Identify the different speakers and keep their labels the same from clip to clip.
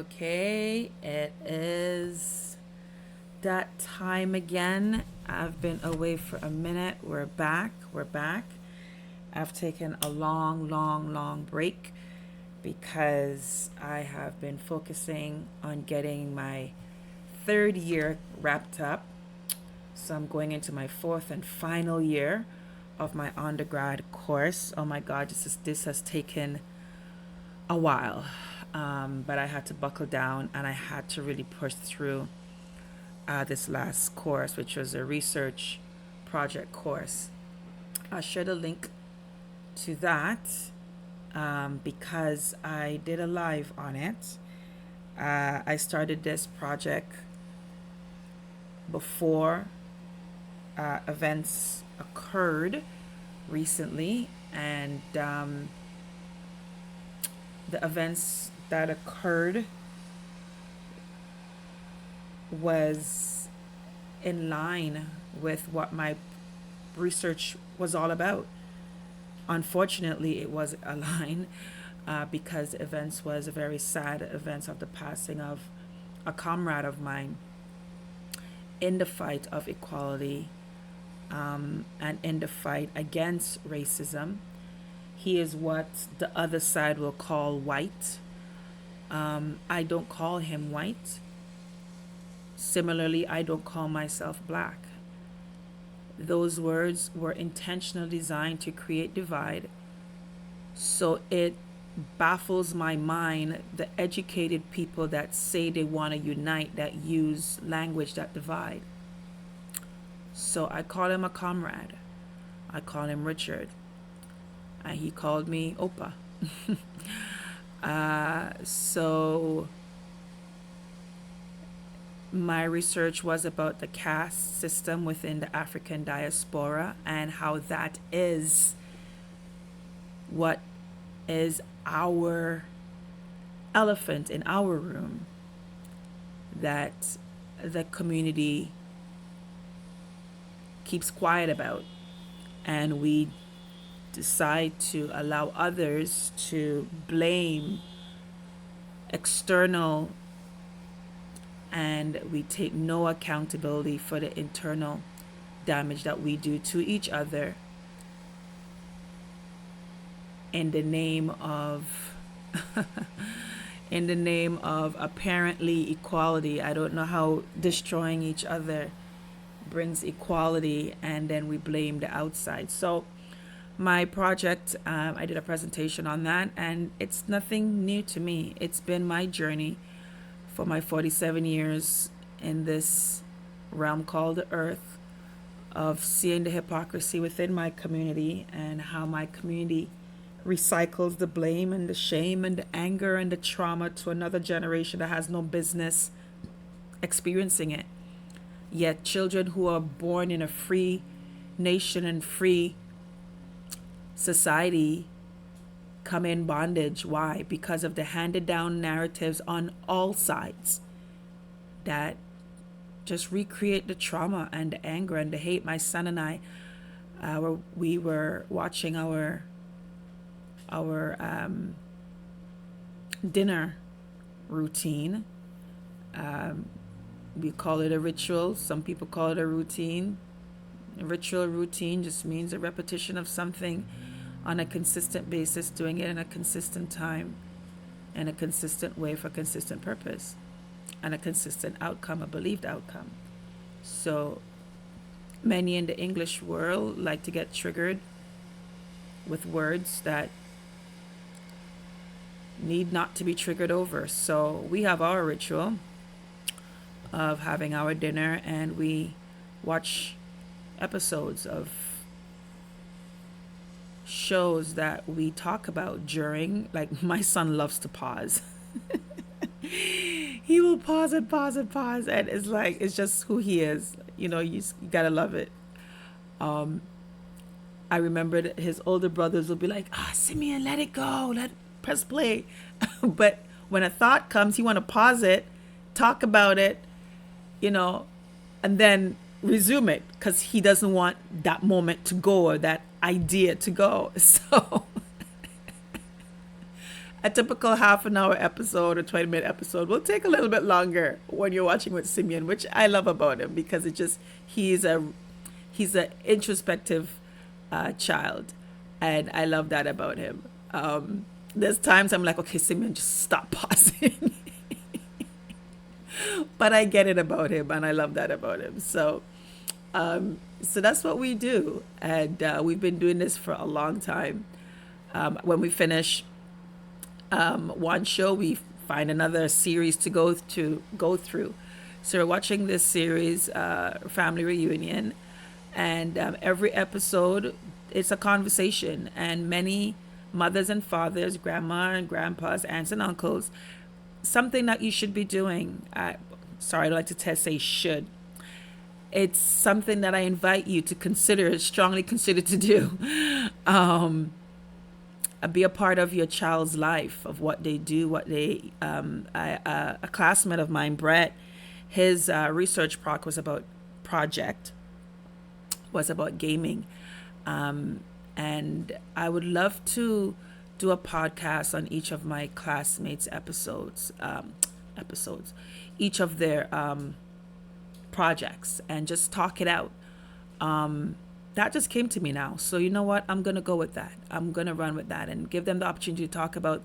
Speaker 1: Okay, it is that time again. I've been away for a minute. We're back. We're back. I've taken a long, long, long break because I have been focusing on getting my third year wrapped up. So I'm going into my fourth and final year of my undergrad course. Oh my God, this has taken a while. But I had to buckle down and I had to really push through this last course, which was a research project course. I'll share the link to that because I did a live on it. I started this project before events occurred recently, and the events that occurred was in line with what my research was all about. Unfortunately, it was aligned because the events was a very sad events of the passing of a comrade of mine in the fight of equality and in the fight against racism. He is what the other side will call white. I don't call him white. Similarly, I don't call myself black. Those words were intentionally designed to create divide. So it baffles my mind the educated people that say they want to unite that use language that divide. So I call him a comrade. I call him Richard. And he called me Opa. So my research was about the caste system within the African diaspora and how that is what is our elephant in our room that the community keeps quiet about, and we decide to allow others to blame external, and we take no accountability for the internal damage that we do to each other in the name of in the name of apparently equality. I don't know how destroying each other brings equality, and then we blame the outside. So my project, I did a presentation on that, and it's nothing new to me. It's been my journey for my 47 years in this realm called the earth, of seeing the hypocrisy within my community and how my community recycles the blame and the shame and the anger and the trauma to another generation that has no business experiencing it. Yet children who are born in a free nation and free society come in bondage. Why? Because of the handed down narratives on all sides that just recreate the trauma and the anger and the hate. My son and I, we were watching our dinner routine. We call it a ritual. Some people call it a routine. A ritual routine just means a repetition of something on a consistent basis, doing it in a consistent time, in a consistent way for a consistent purpose, and a consistent outcome, a believed outcome. So many in the English world like to get triggered with words that need not to be triggered over. So we have our ritual of having our dinner, and we watch episodes of shows that we talk about during, like my son loves to pause. He will pause and pause and pause, and it's like, it's just who he is. You gotta love it. I remember that his older brothers would be like, Simeon, let it go, press play. But when a thought comes, he want to pause it, talk about it, and then resume it because he doesn't want that moment to go or that idea to go. So A typical half an hour episode or 20-minute episode will take a little bit longer when you're watching with Simeon, which I love about him because it just he's a introspective child, and I love that about him. There's times I'm like, okay, Simeon, just stop pausing. But I get it about him, and I love that about him. So that's what we do, and we've been doing this for a long time. When we finish one show, we find another series to go through. So we're watching this series, Family Reunion, and every episode it's a conversation, and many mothers and fathers, grandma and grandpas, aunts and uncles, something that you should be doing. Sorry, I don't like to say should. It's something that I invite you to consider, strongly consider to do. Be a part of your child's life, of what they do, what they. A classmate of mine, Brett, his research project was about gaming, and I would love to do a podcast on each of my classmates' episodes, each of their projects, and just talk it out. That just came to me now. So you know what? I'm going to go with that. I'm going to run with that and give them the opportunity to talk about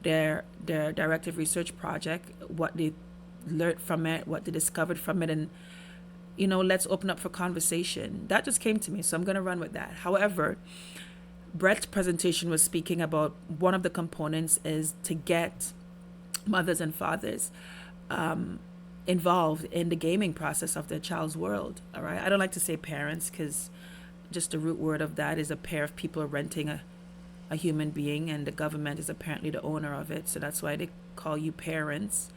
Speaker 1: their directive research project, what they learned from it, what they discovered from it, and let's open up for conversation. That just came to me, so I'm going to run with that. However, Brett's presentation was speaking about one of the components is to get mothers and fathers involved in the gaming process of their child's world. All right. I don't like to say parents because just the root word of that is a pair of people renting a human being, and the government is apparently the owner of it. So that's why they call you parents,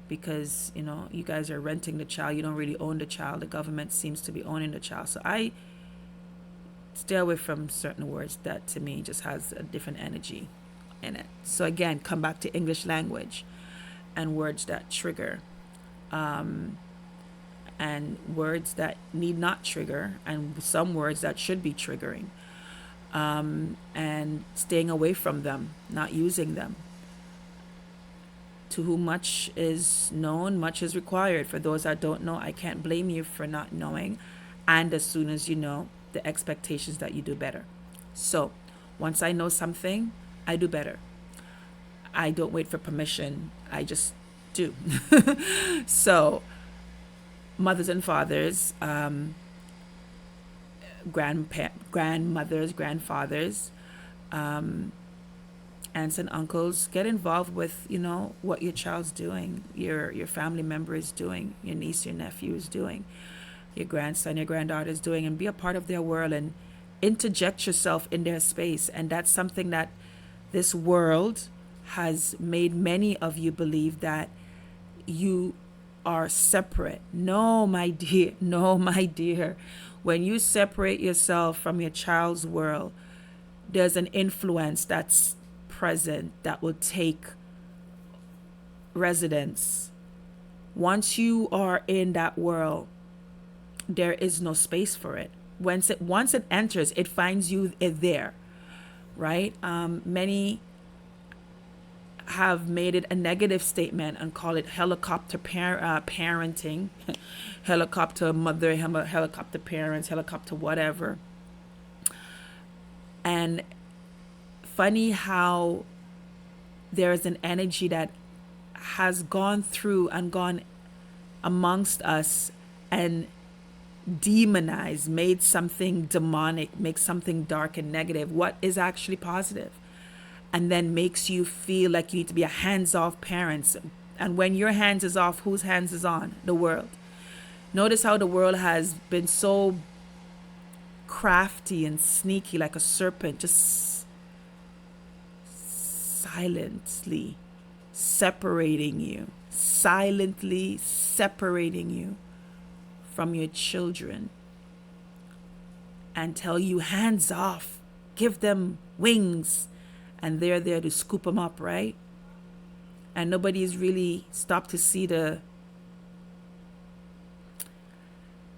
Speaker 1: because you guys are renting the child. You don't really own the child. The government seems to be owning the child. So I stay away from certain words that to me just has a different energy in it. So again, come back to English language and words that trigger, and words that need not trigger, and some words that should be triggering, and staying away from them, not using them. To whom much is known, much is required. For those that don't know, I can't blame you for not knowing. And as soon as you know, the expectations that you do better. So once I know something, I do better. I don't wait for permission. I just do. So mothers and fathers, grandmothers, grandfathers, aunts and uncles, get involved with what your child's doing, your family member is doing, your niece, your nephew is doing, your grandson, your granddaughter is doing, and be a part of their world and interject yourself in their space. And that's something that this world has made many of you believe, that you are separate. No, my dear. No, my dear. When you separate yourself from your child's world, there's an influence that's present that will take residence. Once you are in that world, there is no space for it. Once it enters, it finds you there, right? Many have made it a negative statement and call it helicopter parenting, helicopter mother, helicopter parents, helicopter whatever. And funny how there is an energy that has gone through and gone amongst us and demonized, made something demonic, make something dark and negative what is actually positive, and then makes you feel like you need to be a hands-off parent. And when your hands is off, whose hands is on? The world. Notice how the world has been so crafty and sneaky, like a serpent, just silently separating you from your children, and tell you hands off, give them wings, and they're there to scoop them up, right? And nobody's really stopped to see the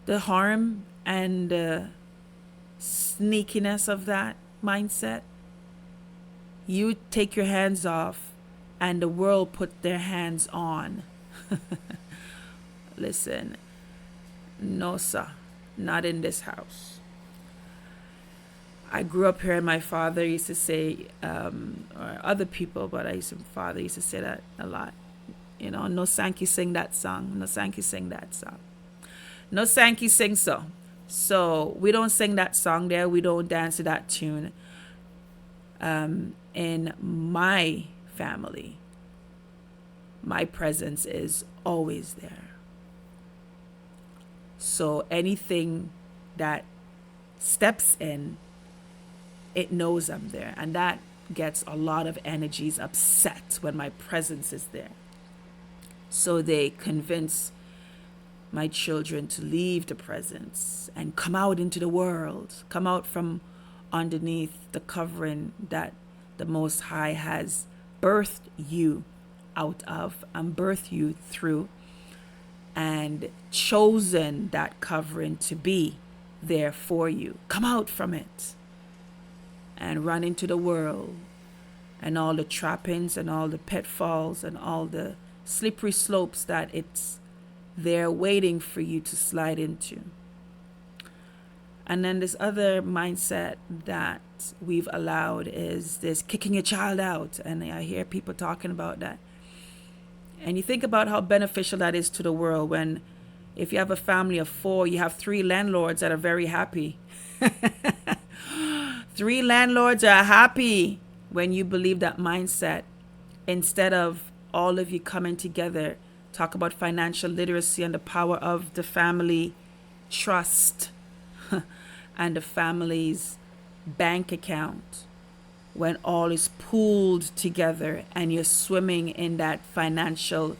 Speaker 1: harm and the sneakiness of that mindset. You take your hands off, and the world put their hands on. Listen, no, sir, not in this house. I grew up here, and my father used to say, or other people, but father used to say that a lot. You know, no Sankey sing that song. No Sankey sing that song. No Sankey sing so. So we don't sing that song there. We don't dance to that tune. In my family, my presence is always there. So anything that steps in, it knows I'm there. And that gets a lot of energies upset when my presence is there. So they convince my children to leave the presence and come out into the world, come out from underneath the covering that the Most High has birthed you out of and birthed you through, and chosen that covering to be there for you. Come out from it and run into the world and all the trappings and all the pitfalls and all the slippery slopes that it's there waiting for you to slide into. And then this other mindset that we've allowed is this kicking your child out. And I hear people talking about that. And you think about how beneficial that is to the world when, if you have a family of 4, you have 3 landlords that are very happy. 3 landlords are happy when you believe that mindset, instead of all of you coming together, talk about financial literacy and the power of the family trust and the family's bank account, when all is pooled together and you're swimming in that financial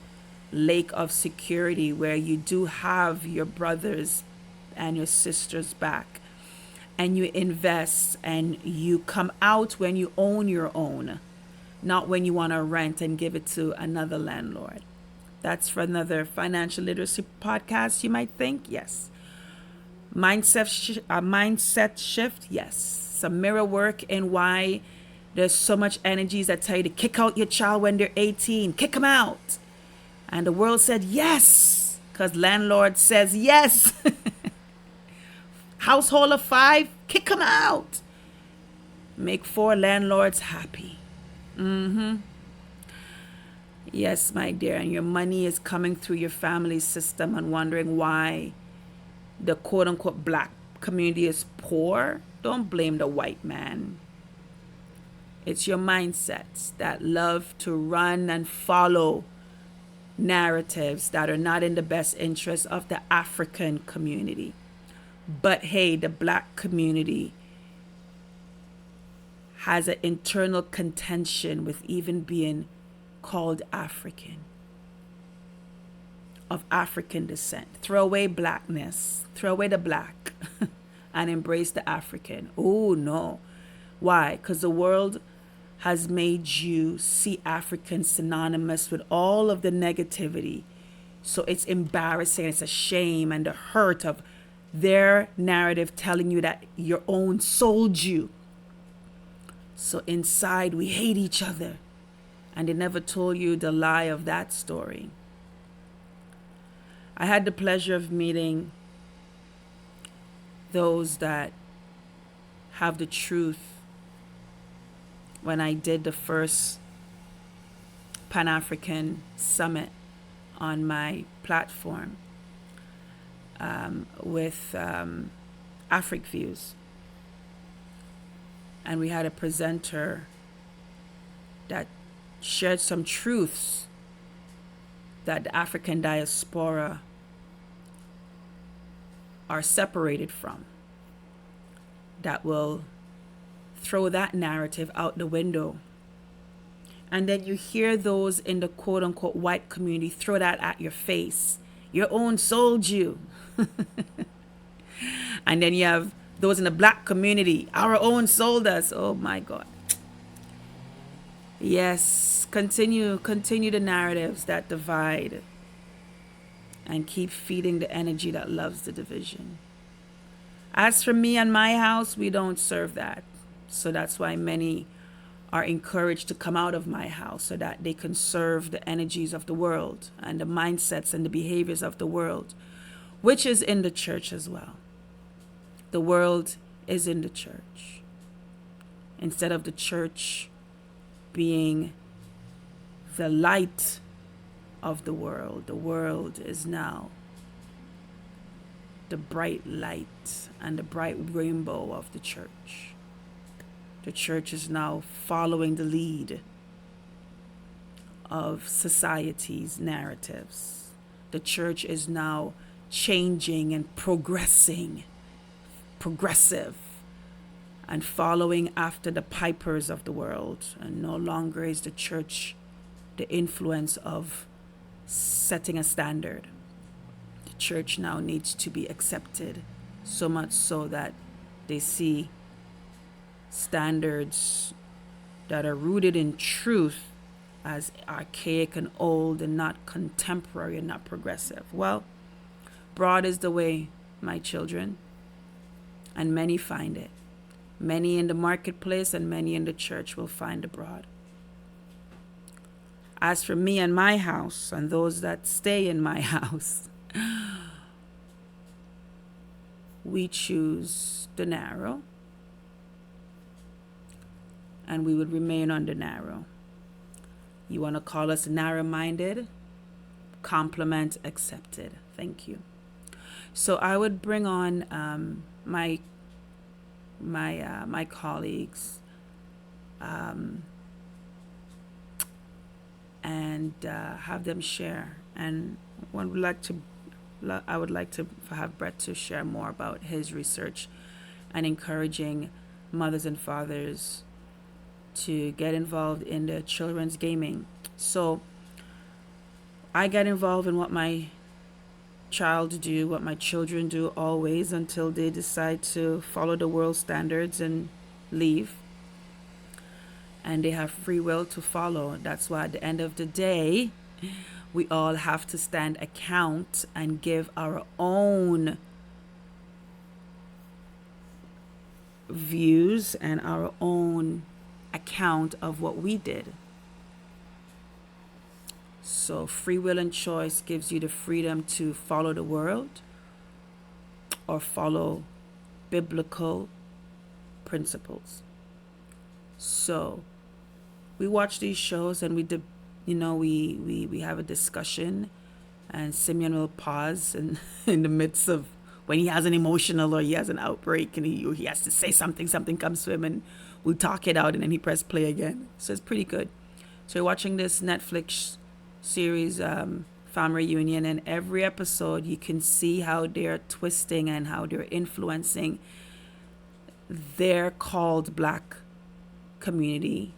Speaker 1: lake of security where you do have your brothers and your sisters back, and you invest and you come out when you own your own, not when you want to rent and give it to another landlord. That's for another financial literacy podcast, you might think. Yes. Mindset shift. Yes. Some mirror work in why there's so much energies that tell you to kick out your child when they're 18. Kick them out. And the world said yes, because landlord says yes. Household of 5, kick them out. Make 4 landlords happy. Yes, my dear, and your money is coming through your family system and wondering why the quote-unquote black community is poor. Don't blame the white man. It's your mindsets that love to run and follow narratives that are not in the best interest of the African community. But hey, the black community has an internal contention with even being called African, of African descent. Throw away blackness, throw away the black and embrace the African. Oh no. Why? Because the world has made you see African synonymous with all of the negativity. So it's embarrassing, it's a shame and the hurt of their narrative telling you that your own sold you. So inside we hate each other. And they never told you the lie of that story. I had the pleasure of meeting those that have the truth when I did the first Pan-African Summit on my platform with Afric Views. And we had a presenter that shared some truths that the African diaspora are separated from, that will throw that narrative out the window. And then you hear those in the quote-unquote white community throw that at your face. Your own sold you. And then you have those in the black community, our own sold us. Oh my God. Yes, continue the narratives that divide and keep feeding the energy that loves the division. As for me and my house, we don't serve that. So that's why many are encouraged to come out of my house so that they can serve the energies of the world and the mindsets and the behaviors of the world, which is in the church as well. The world is in the church. Instead of the church being the light of the world is now the bright light and the bright rainbow of the church. The church is now following the lead of society's narratives. The church is now changing and progressive, and following after the pipers of the world. And no longer is the church the influence of setting a standard. The church now needs to be accepted, so much so that they see standards that are rooted in truth as archaic and old and not contemporary and not progressive. Well, broad is the way, my children, and many find it. Many in the marketplace and many in the church will find the broad. As for me and my house and those that stay in my house, we choose the narrow, and we would remain on the narrow. You want to call us narrow-minded? Compliment accepted. Thank you. So I would bring on my colleagues and have them share. And I would like to have Brett to share more about his research and encouraging mothers and fathers to get involved in the children's gaming. So I get involved in what my children do always, until they decide to follow the world standards and leave. And they have free will to follow. That's why at the end of the day, we all have to stand account and give our own views and our own account of what we did. So free will and choice gives you the freedom to follow the world or follow biblical principles. So we watch these shows and we have a discussion, and Simeon will pause and in the midst of when he has an emotional or he has an outbreak and he has to say something comes to him, and we talk it out, and then he press play again. So it's pretty good. So you're watching this Netflix series, Family Reunion, and every episode you can see how they're twisting and how they're influencing their called Black community,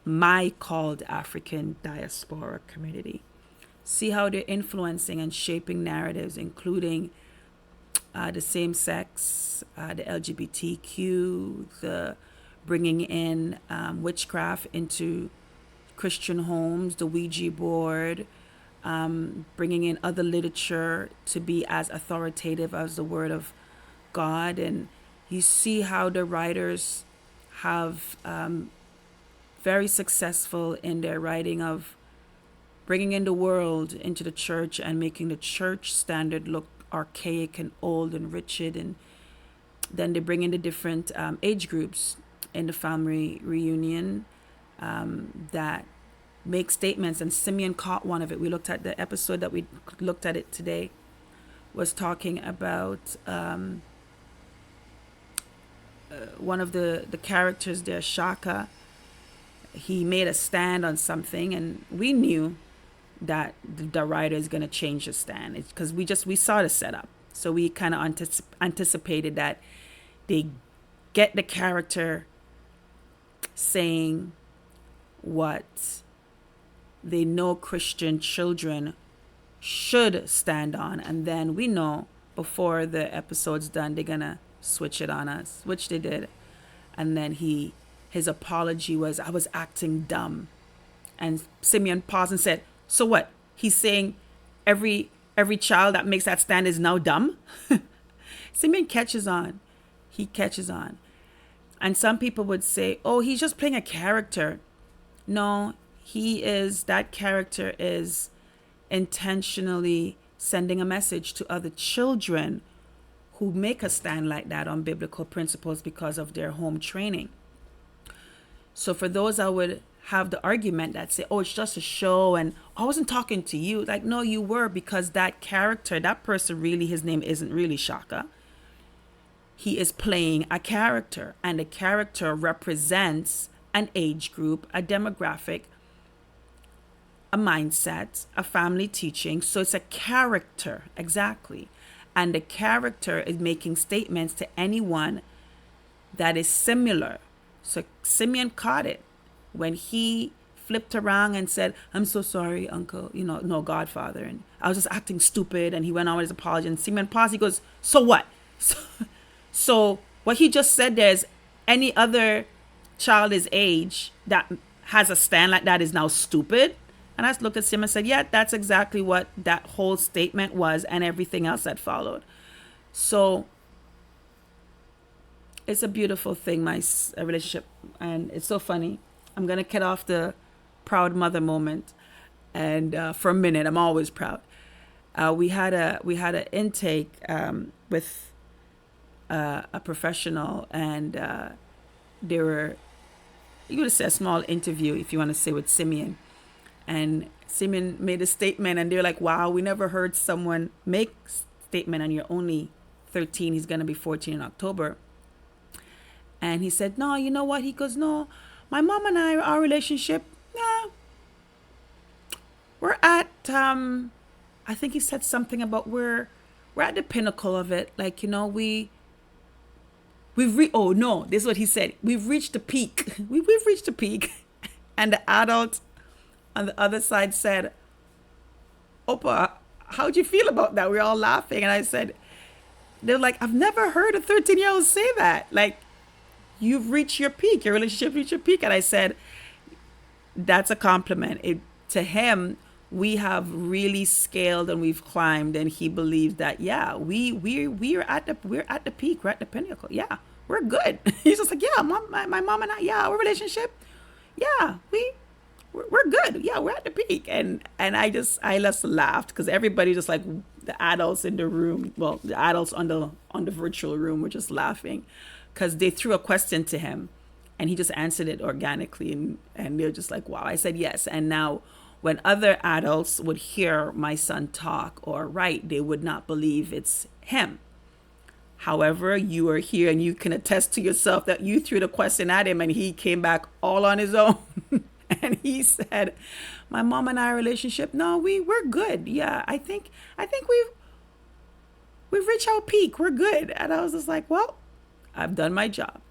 Speaker 1: my called African diaspora community. See how they're influencing and shaping narratives, including the same sex, the LGBTQ, the bringing in witchcraft into Christian homes, the Ouija board, bringing in other literature to be as authoritative as the Word of God. And you see how the writers have very successful in their writing of bringing in the world into the church and making the church standard look archaic and old and rigid. And then they bring in the different age groups in the Family Reunion that make statements. And Simeon caught one of it. We looked at the episode that we looked at it today, was talking about one of the characters there, Shaka. He made a stand on something, and we knew that the writer is going to change the stand. It's because we saw the setup. So we kind of anticipated that they get the character saying what they know Christian children should stand on. And then we know before the episode's done, they're going to switch it on us, which they did. And then his apology was, I was acting dumb. And Simeon paused and said, so what? He's saying every child that makes that stand is now dumb? Simeon catches on. He catches on. And some people would say, oh, he's just playing a character. No, that character is intentionally sending a message to other children who make a stand like that on biblical principles because of their home training. So for those I would have the argument that say, oh, it's just a show and I wasn't talking to you. Like, no, you were, because that character, that person really, his name isn't really Shaka. He is playing a character, and the character represents an age group, a demographic, a mindset, a family teaching. So it's a character, exactly. And the character is making statements to anyone that is similar. So Simeon caught it when he flipped around and said, I'm so sorry, uncle, no, godfather. And I was just acting stupid. And he went on with his apology. And Simeon paused. He goes, so what? So what he just said there is any other child his age that has a stand like that is now stupid. And I just looked at him and said, yeah, that's exactly what that whole statement was and everything else that followed. So it's a beautiful thing, my relationship. And it's so funny. I'm going to cut off the proud mother moment. And for a minute, I'm always proud. We had an intake with a professional, and they were, you would say a small interview, if you want to say, with Simeon. And Simeon made a statement, and they're like, wow, we never heard someone make a statement, and you're only 13. He's going to be 14 in October. And he said, no, you know what? He goes, no, my mom and I, our relationship, nah, we're at, I think he said something about we're at the pinnacle of it. Like, oh no, this is what he said. We've reached the peak. We've reached the peak. And the adult on the other side said, Opa, how'd you feel about that? We were all laughing. And I said, they're like, I've never heard a 13-year-old say that. Like, you've reached your peak. Your relationship reached your peak. And I said, that's a compliment. To him, we have really scaled and we've climbed, and he believes that, yeah, we're at the peak, we're at the pinnacle. Yeah, we're good. He's just like, yeah, my mom and I, yeah, our relationship, yeah, we're good. Yeah, we're at the peak. And I just laughed, because everybody, just like the adults in the room, well, the adults on the virtual room, were just laughing, because they threw a question to him and he just answered it organically, and they're just like, wow. I said yes. And now when other adults would hear my son talk or write, they would not believe it's him. However, you are here and you can attest to yourself that you threw the question at him and he came back all on his own. And he said, my mom and I relationship, no, we're good. Yeah, I think we've reached our peak. We're good. And I was just like, well, I've done my job.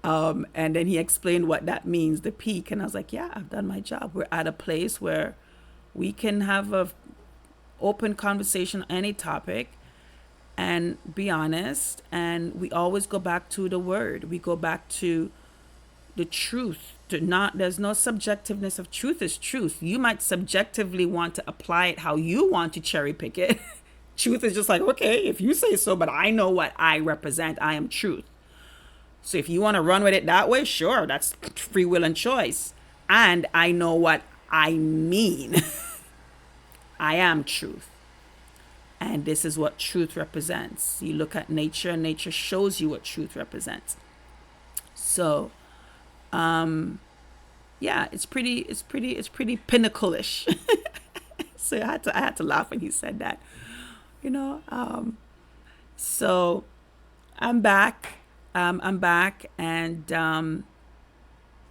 Speaker 1: And then he explained what that means, the peak. And I was like, yeah, I've done my job. We're at a place where we can have a open conversation on any topic and be honest. And we always go back to the word. We go back to the truth. There's no subjectiveness of truth is truth. You might subjectively want to apply it how you want to cherry pick it. Truth is just like, okay, if you say so, but I know what I represent. I am truth. So if you want to run with it that way, sure, that's free will and choice. And I know what I mean. I am truth. And this is what truth represents. You look at nature, and nature shows you what truth represents. So, yeah, it's pretty pinnacle-ish. So I had to laugh when he said that. So I'm back. And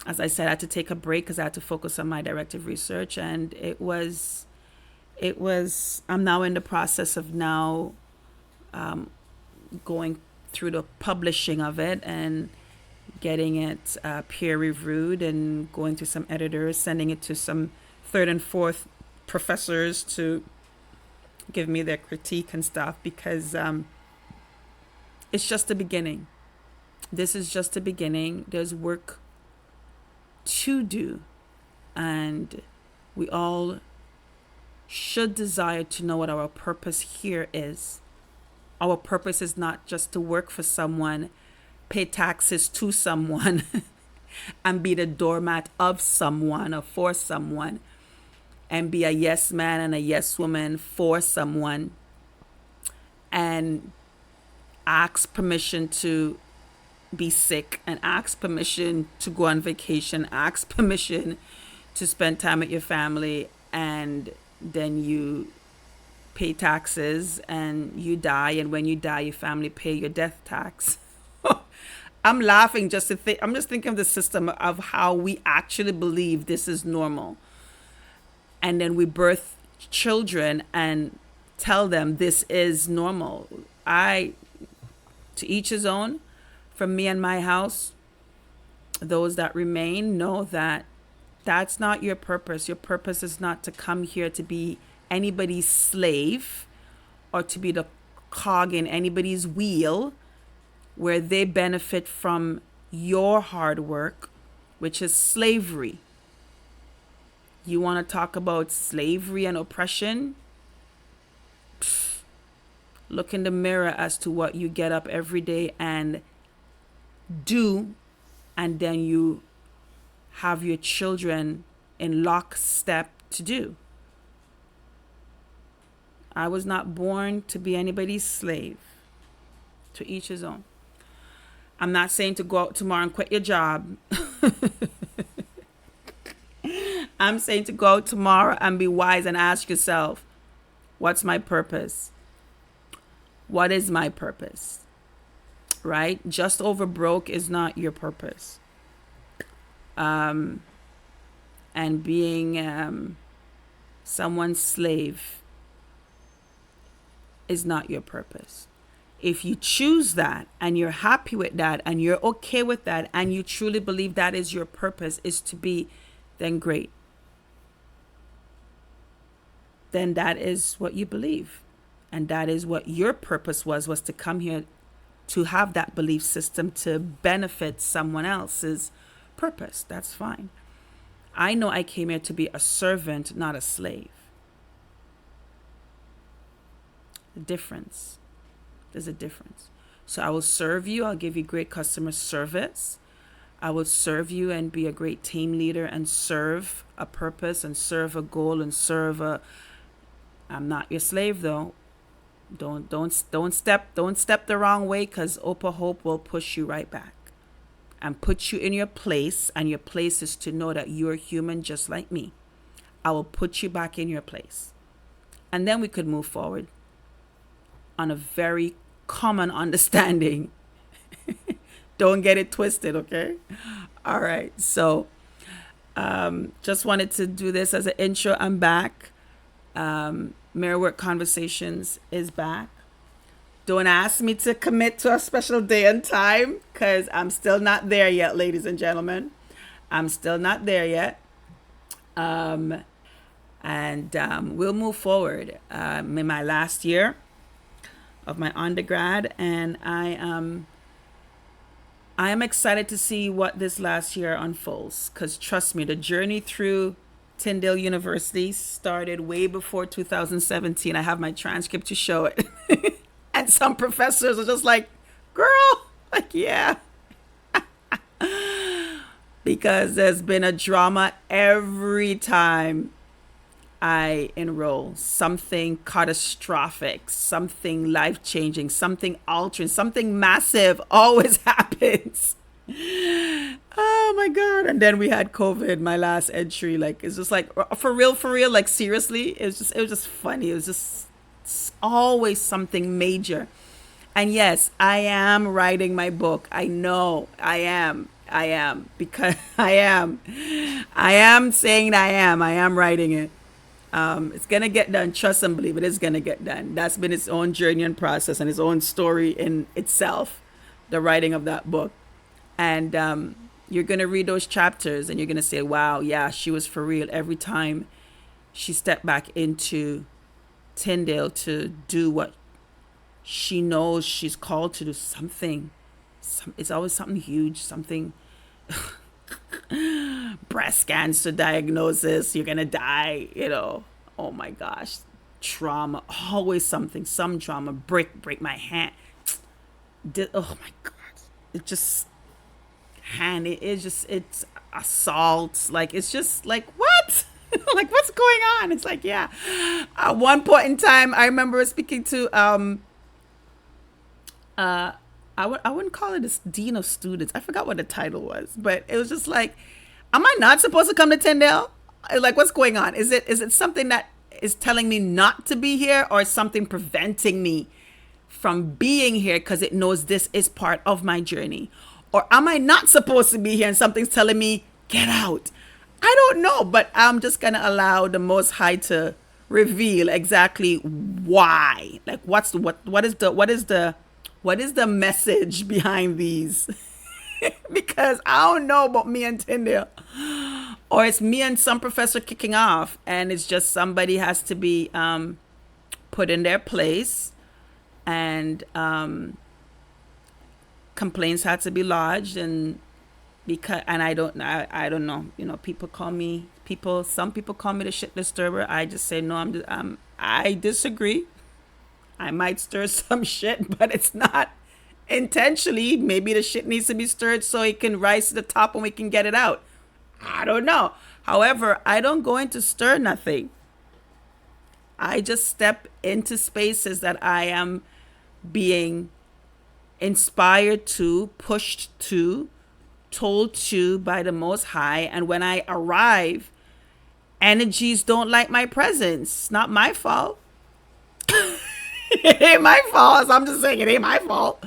Speaker 1: as I said, I had to take a break because I had to focus on my directive research, and it was I'm now in the process of going through the publishing of it and getting it peer reviewed, and going to some editors, sending it to some third and fourth professors to give me their critique and stuff, because it's just the beginning. This is just the beginning. There's work to do, and we all should desire to know what our purpose here is. Our purpose is not just to work for someone pay taxes to someone and be the doormat of someone or for someone and be a yes man and a yes woman for someone and ask permission to be sick and ask permission to go on vacation, ask permission to spend time with your family, and then you pay taxes and you die, and when you die your family pay your death tax. I'm laughing just to think. I'm just thinking of the system of how we actually believe this is normal, and then we birth children and tell them this is normal. To each his own. From me and my house, those that remain know that that's not your purpose. Your purpose is not to come here to be anybody's slave or to be the cog in anybody's wheel where they benefit from your hard work, which is slavery. You want to talk about slavery and oppression? Look in the mirror as to what you get up every day and do, and then you have your children in lockstep to do. I was not born to be anybody's slave. To each his own. I'm not saying to go out tomorrow and quit your job. I'm saying to go out tomorrow and be wise and ask yourself, what's my purpose? What is my purpose? Right? Just over broke is not your purpose. And being someone's slave is not your purpose. If you choose that and you're happy with that and you're okay with that and you truly believe that is your purpose, is to be, then great. Then that is what you believe. And that is what your purpose was to come here to have that belief system to benefit someone else's purpose. That's fine. I know I came here to be a servant, not a slave. The difference. There's a difference. So I will serve you. I'll give you great customer service. I will serve you and be a great team leader and serve a purpose and serve a goal and serve a. I'm not your slave though. Don't step the wrong way, because Opa Hope will push you right back and put you in your place, and your place is to know that you're human just like me. I will put you back in your place, and then we could move forward on a very common understanding. Don't get it twisted, okay? All right, so just wanted to do this as an intro. I'm back. Mirror Work Conversations is back. Don't ask me to commit to a special day and time, because I'm still not there yet, ladies and gentlemen. I'm still not there yet. And we'll move forward. In my last year of my undergrad, and I am excited to see what this last year unfolds, because trust me, the journey through Tyndale University started way before 2017. I have my transcript to show it. And some professors are just like, girl, like, yeah. Because there's been a drama every time I enroll. Something catastrophic, something life-changing, something altering, something massive always happens. Oh my God. And then we had COVID, my last entry. Like, it's just like, for real, like, seriously, it was just funny. It was just always something major. And yes, I am writing my book. I know I am, because I am saying I am writing it. It's going to get done. Trust and believe it is going to get done. That's been its own journey and process and its own story in itself, the writing of that book. And you're going to read those chapters and you're going to say, wow, yeah, she was for real. Every time she stepped back into Tyndale to do what she knows she's called to do, something. It's always something huge, something. Breast cancer diagnosis, you're going to die, Oh my gosh. Trauma, always something, some trauma. Break my hand. Oh my God. it just it's just it's assault. Like it's just like what? Like what's going on? It's like yeah. At one point in time, I remember speaking to uh I wouldn't call it a dean of students. I forgot what the title was, but it was just like, am I not supposed to come to Tyndale? Like what's going on? Is it something that is telling me not to be here, or something preventing me from being here because it knows this is part of my journey? Or am I not supposed to be here and something's telling me, get out? I don't know, but I'm just going to allow the Most High to reveal exactly why. Like what is the message behind these? Because I don't know about me and Tyndale. Or it's me and some professor kicking off, and it's just somebody has to be put in their place, and complaints had to be lodged, and because and I don't know, people call me some people call me the shit disturber. I just say no, I disagree. I might stir some shit, but it's not intentionally. Maybe the shit needs to be stirred so it can rise to the top and we can get it out. I don't know. However, I don't go into stir nothing. I just step into spaces that I am being inspired to, pushed to, told to by the Most High. And when I arrive, energies don't like my presence. It's not my fault. It ain't my fault. I'm just saying it ain't my fault.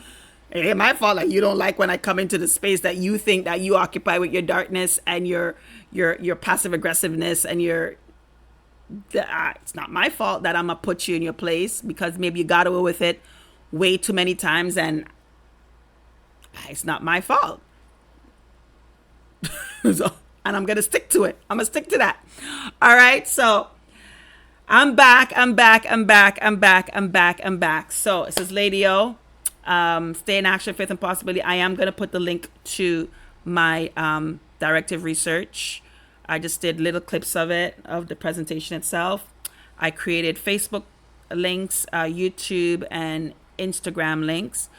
Speaker 1: It ain't my fault that you don't like when I come into the space that you think that you occupy with your darkness and your passive aggressiveness and it's not my fault that I'm gonna put you in your place because maybe you got away with it way too many times, and it's not my fault. So, and I'm gonna stick to it. I'm gonna stick to that. All right, so I'm back. So it says Lady O, stay in action, faith and possibility. I am gonna put the link to my directive research. I just did little clips of it, of the presentation itself. I created Facebook links, YouTube and Instagram links.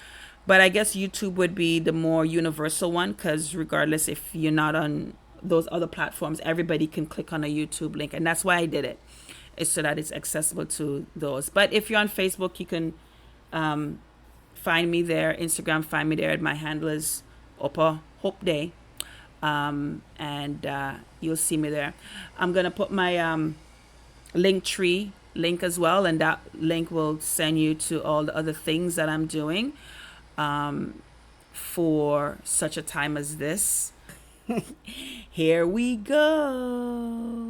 Speaker 1: But I guess YouTube would be the more universal one, because regardless if you're not on those other platforms, everybody can click on a YouTube link. And that's why I did it. It's so that it's accessible to those. But if you're on Facebook, you can find me there. Instagram, find me there. My handle is Opa Hope Day. And you'll see me there. I'm going to put my link tree link as well. And that link will send you to all the other things that I'm doing for such a time as this. Here we go.